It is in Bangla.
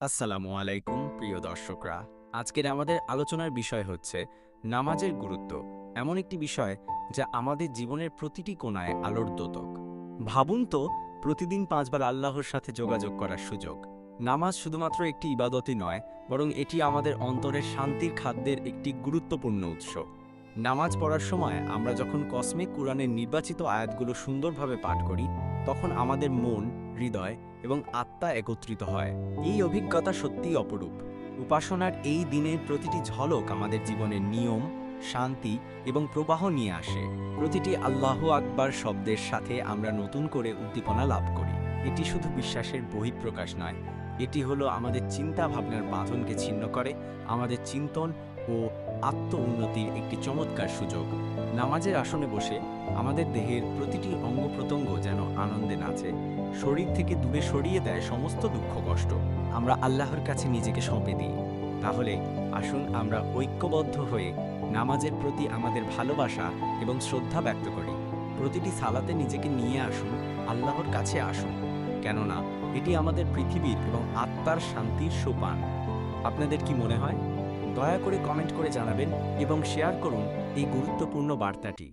আসসালামু আলাইকুম প্রিয় দর্শকরা। আজকের আমাদের আলোচনার বিষয় হচ্ছে নামাজের গুরুত্ব, এমন একটি বিষয় যা আমাদের জীবনের প্রতিটি কোণায় আলোর দ্যোতক। ভাবুন তো, প্রতিদিন 5 বার আল্লাহর সাথে যোগাযোগ করার সুযোগ। নামাজ শুধুমাত্র একটি ইবাদতই নয়, বরং এটি আমাদের অন্তরের শান্তির খাদ্যের একটি গুরুত্বপূর্ণ উৎস। নামাজ পড়ার সময় আমরা যখন কসমে কুরআনের নির্বাচিত আয়াতগুলো সুন্দরভাবে পাঠ করি, তখন আমাদের মন, হৃদয় এবং আত্মা একত্রিত হয়। এই অভিজ্ঞতা সত্যিই অপরূপ। উপাসনার এই দিনের প্রতিটি ঝলক আমাদের জীবনের নিয়ম, শান্তি এবং প্রবাহ নিয়ে আসে। প্রতিটি আল্লাহু আকবার শব্দের সাথে আমরা নতুন করে উদ্দীপনা লাভ করি। এটি শুধু বিশ্বাসের বহিঃপ্রকাশ নয়, এটি হলো আমাদের চিন্তা ভাবনার বাঁধনকে ছিন্ন করে, আমাদের চিন্তন ও আত্ম উন্নতির একটি চমৎকার সুযোগ। নামাজের আসনে বসে আমাদের দেহের প্রতিটি অঙ্গ প্রত্যঙ্গ যেন আনন্দে নাচে, শরীর থেকে দূরে সরিয়ে দেয় সমস্ত দুঃখ কষ্ট। আমরা আল্লাহর কাছে নিজেকে সঁপে দিই। তাহলে আসুন আমরা ঐক্যবদ্ধ হয়ে নামাজের প্রতি আমাদের ভালোবাসা এবং শ্রদ্ধা ব্যক্ত করি। প্রতিটি সালাতে নিজেকে নিয়ে আসুন, আল্লাহর কাছে আসুন, কেননা এটি আমাদের পৃথিবীর এবং আত্মার শান্তির সোপান। আপনাদের কি মনে হয়? দয়া করে কমেন্ট করে জানাবেন এবং শেয়ার করুন এই গুরুত্বপূর্ণ বার্তাটি।